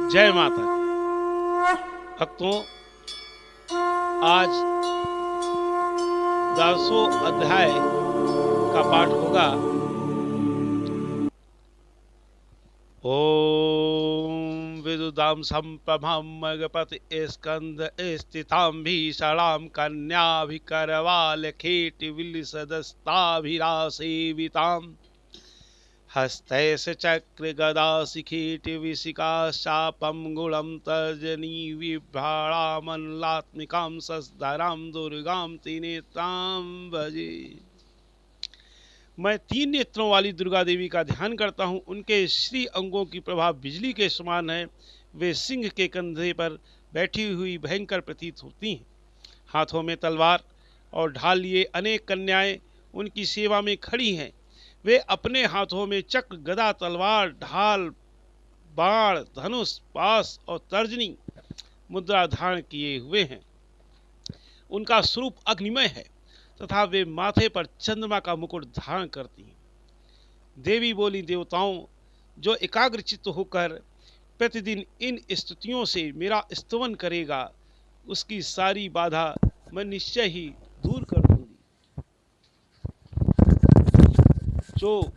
जय माता दी। भक्तों, आज 10वां अध्याय का पाठ होगा। ओम विदुदाम संप्रभां मगपति स्कंद स्थितां भीषणां कन्याभिकरवालखेटि विलसदस्ताभिरासेविताम् हस्तैष चक्र गदा शिखीटि विशिकाशापं गुणं तर्जनी विभ्राणामल्लात्मिकां सस्धरां दुर्गां त्रिनेत्रां भजे। मैं 3 नेत्रों वाली दुर्गा देवी का ध्यान करता हूँ। उनके श्री अंगों की प्रभा बिजली के समान है। वे सिंह के कंधे पर बैठी हुई भयंकर प्रतीत होती हैं। हाथों में तलवार और ढाल लिए अनेक कन्याएं उनकी सेवा में खड़ी हैं। वे अपने हाथों में चक्र, गदा, तलवार, ढाल, बाण, धनुष, पास और तर्जनी मुद्रा धारण किए हुए हैं। उनका स्वरूप अग्निमय है तथा वे माथे पर चंद्रमा का मुकुट धारण करती हैं। देवी बोली, देवताओं, जो एकाग्रचित्त होकर प्रतिदिन इन स्तुतियों से मेरा स्तवन करेगा, उसकी सारी बाधा मैं निश्चय ही दूर कर दूंगी। जो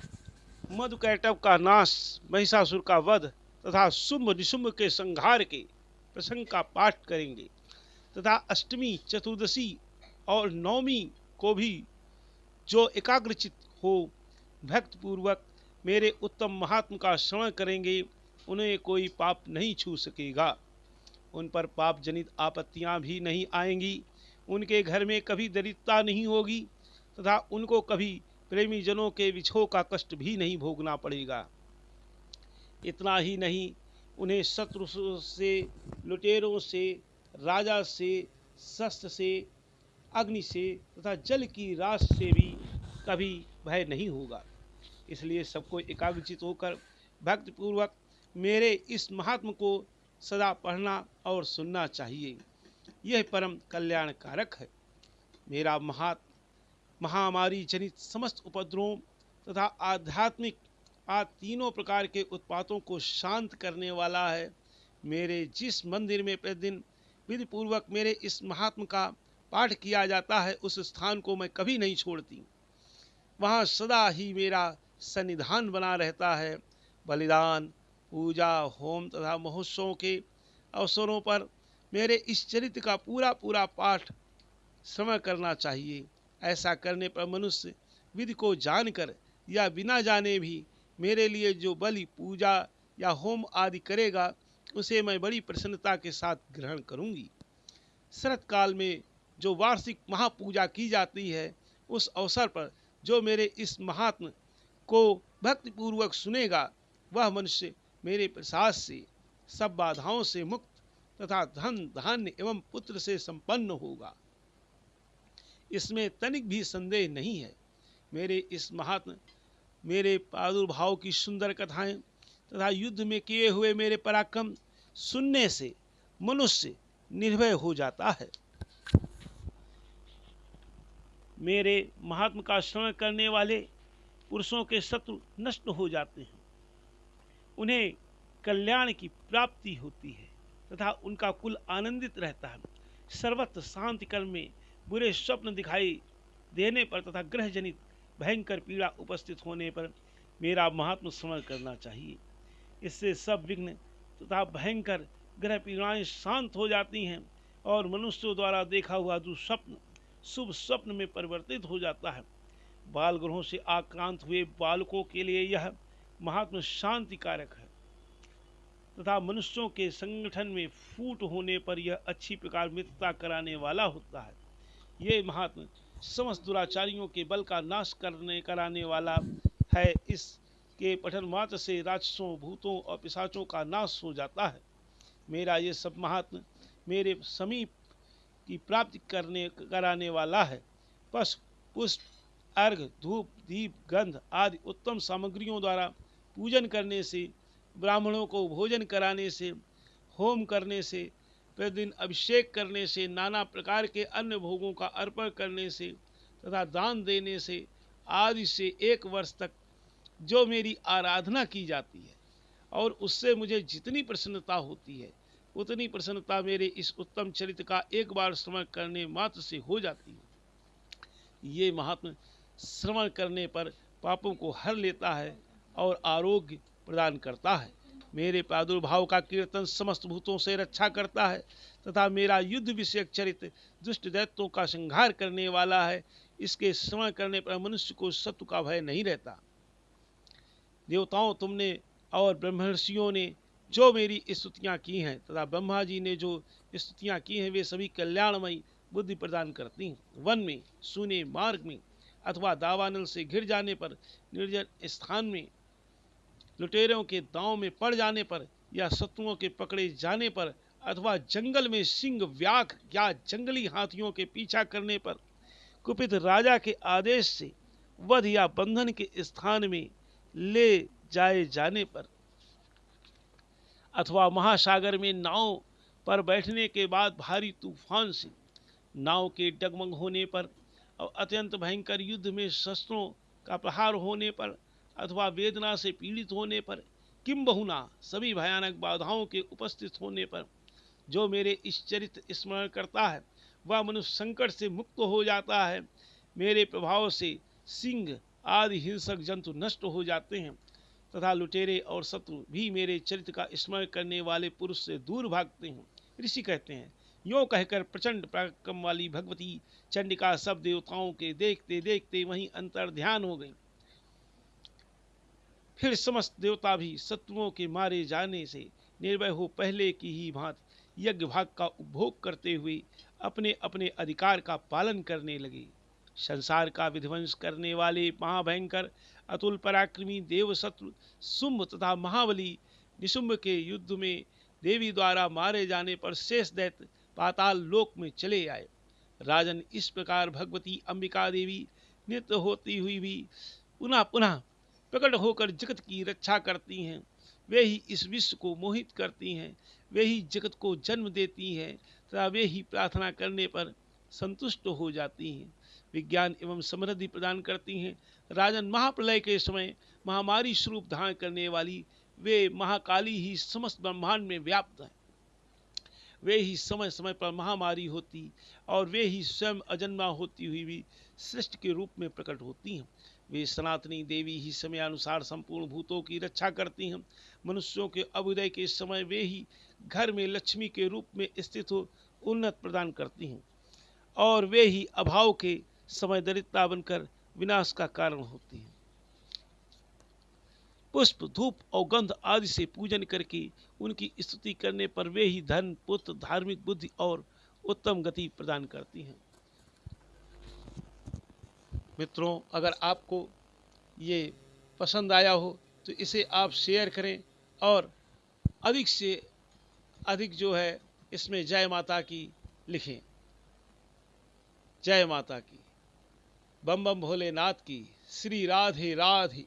मधुकैटव का नाश, महिषासुर का वध तथा शुंभ निशुंभ के संहार के प्रसंग का पाठ करेंगे तथा अष्टमी, चतुर्दशी और नवमी को भी जो एकाग्रचित हो भक्तिपूर्वक मेरे उत्तम महात्म का श्रवण करेंगे, उन्हें कोई पाप नहीं छू सकेगा। उन पर पाप जनित आपत्तियां भी नहीं आएंगी। उनके घर में कभी दरिद्रता नहीं होगी तथा उनको कभी प्रेमी जनों के विछोह का कष्ट भी नहीं भोगना पड़ेगा। इतना ही नहीं, उन्हें शत्रु से, लुटेरों से, राजा से, शस्त्र से, अग्नि से तथा जल की रास से भी कभी भय नहीं होगा। इसलिए सबको एकाग्रचित होकर भक्तिपूर्वक मेरे इस महात्म को सदा पढ़ना और सुनना चाहिए। यह परम कल्याणकारक है। मेरा महामारी जनित समस्त उपद्रवों तथा आध्यात्मिक तीनों प्रकार के उत्पातों को शांत करने वाला है। मेरे जिस मंदिर में प्रतिदिन विधि पूर्वक मेरे इस महात्म का पाठ किया जाता है, उस स्थान को मैं कभी नहीं छोड़ती। वहाँ सदा ही मेरा सन्निधान बना रहता है। बलिदान, पूजा, होम तथा महोत्सवों के अवसरों पर मेरे इस चरित्र का पूरा पूरा पाठ श्रवण करना चाहिए। ऐसा करने पर मनुष्य विधि को जानकर या बिना जाने भी मेरे लिए जो बलि, पूजा या होम आदि करेगा, उसे मैं बड़ी प्रसन्नता के साथ ग्रहण करूंगी। शरत काल में जो वार्षिक महापूजा की जाती है, उस अवसर पर जो मेरे इस महात्म को भक्तिपूर्वक सुनेगा, वह मनुष्य मेरे प्रसाद से सब बाधाओं से मुक्त तथा धन, धान्य एवं पुत्र से संपन्न होगा। इसमें तनिक भी संदेह नहीं है। मेरे इस महात्म, मेरे प्रादुर्भाव की सुंदर कथाएं तथा युद्ध में किए हुए मेरे पराक्रम सुनने से मनुष्य निर्भय हो जाता है। मेरे महात्म का श्रवण करने वाले पुरुषों के शत्रु नष्ट हो जाते हैं। उन्हें कल्याण की प्राप्ति होती है तथा उनका कुल आनंदित रहता है। सर्वत्र शांति कर्म में बुरे स्वप्न दिखाई देने पर तथा ग्रह जनित भयंकर पीड़ा उपस्थित होने पर मेरा महात्म श्रवण करना चाहिए। इससे सब विघ्न तथा भयंकर ग्रह पीड़ाएं शांत हो जाती हैं और मनुष्यों द्वारा देखा हुआ दुस्वप्न शुभ स्वप्न में परिवर्तित हो जाता है। बाल ग्रहों से आक्रांत हुए बालकों के लिए यह महात्म शांति कारक है तथा मनुष्यों के संगठन में फूट होने पर यह अच्छी प्रकार मित्रता कराने वाला होता है। ये महात्म समस्त दुराचारियों के बल का नाश कराने वाला है। इसके पठन मात्र से राक्षसों, भूतों और पिशाचों का नाश हो जाता है। मेरा ये सब महात्म मेरे समीप की प्राप्ति कराने वाला है। पुष्प, अर्घ, धूप, दीप, गंध आदि उत्तम सामग्रियों द्वारा पूजन करने से, ब्राह्मणों को भोजन कराने से, होम करने से, प्रतिदिन अभिषेक करने से, नाना प्रकार के अन्य भोगों का अर्पण करने से तथा दान देने से आदि से 1 वर्ष तक जो मेरी आराधना की जाती है, और उससे मुझे जितनी प्रसन्नता होती है उतनी प्रसन्नता मेरे इस उत्तम चरित्र का एक बार श्रवण करने मात्र से हो जाती है। ये महात्मा श्रवण करने पर पापों को हर लेता है और आरोग्य प्रदान करता है। मेरे प्रादुर्भाव का कीर्तन समस्त भूतों से रक्षा करता है तथा मेरा युद्ध विषयक चरित्र दुष्ट दैत्यों का संहार करने वाला है। इसके श्रवण करने पर मनुष्य को शत्रु का भय नहीं रहता। देवताओं, तुमने और ब्रह्मर्षियों ने जो मेरी स्तुतियाँ की हैं तथा ब्रह्मा जी ने जो स्तुतियाँ की हैं वे सभी कल्याणमयी बुद्धि प्रदान करती हैं। वन में, सूने मार्ग में अथवा दावानल से घिर जाने पर, निर्जन स्थान में, लुटेरों के दांव में पड़ जाने पर या शत्रुओं के पकड़े जाने पर अथवा जंगल में सिंह, व्याघ या जंगली हाथियों के पीछा करने पर, कुपित राजा के आदेश से वध या बंधन के स्थान में ले जाए जाने पर अथवा महासागर में नाव पर बैठने के बाद भारी तूफान से नाव के डगमग होने पर और अत्यंत भयंकर युद्ध में शस्त्रों का प्रहार होने पर अथवा वेदना से पीड़ित होने पर, किंबहुना सभी भयानक बाधाओं के उपस्थित होने पर जो मेरे इस चरित्र स्मरण करता है वह मनुष्य संकट से मुक्त हो जाता है। मेरे प्रभाव से सिंह आदि हिंसक जंतु नष्ट हो जाते हैं तथा लुटेरे और शत्रु भी मेरे चरित्र का स्मरण करने वाले पुरुष से दूर भागते हैं। ऋषि कहते हैं, यों कहकर प्रचंड पराक्रम वाली भगवती चंडिका सब देवताओं के देखते देखते वहीं अंतर ध्यान हो गई। फिर समस्त देवता भी शत्रुओं के मारे जाने से निर्भय हो पहले की ही भांति यज्ञ भाग का उपभोग करते हुए अपने अपने अधिकार का पालन करने लगे। संसार का विध्वंस करने वाले महाभयंकर अतुल पराक्रमी देव शत्रु शुंभ तथा महाबली निशुंभ के युद्ध में देवी द्वारा मारे जाने पर शेष दैत्य पाताल लोक में चले आए। राजन, इस प्रकार भगवती अंबिका देवी नित्य होती हुई भी पुनः पुनः प्रकट होकर जगत की रक्षा करती हैं। वे ही इस विश्व को मोहित करती हैं, वे ही जगत को जन्म देती हैं तथा वे ही प्रार्थना करने पर संतुष्ट हो जाती हैं, विज्ञान एवं समृद्धि प्रदान करती हैं। राजन, महाप्रलय के समय महामारी स्वरूप धारण करने वाली वे महाकाली ही समस्त ब्रह्मांड में व्याप्त हैं। वे ही समय समय पर महामारी होती और वे ही स्वयं अजन्मा होती हुई भी सृष्टि के रूप में प्रकट होती हैं। वे सनातनी देवी ही समयानुसार संपूर्ण भूतों की रक्षा करती हैं। मनुष्यों के अभ्युदय के समय वे ही घर में लक्ष्मी के रूप में स्थित हो उन्नत प्रदान करती हैं और वे ही अभाव के समय दरिद्रता बनकर विनाश का कारण होती हैं। पुष्प, धूप और गंध आदि से पूजन करके उनकी स्तुति करने पर वे ही धन, पुत्र, धार्मिक बुद्धि और उत्तम गति प्रदान करती हैं। मित्रों, अगर आपको ये पसंद आया हो तो इसे आप शेयर करें और अधिक से अधिक जो है इसमें जय माता की लिखें। जय माता की। बम बम भोलेनाथ की। श्री राधे राधे।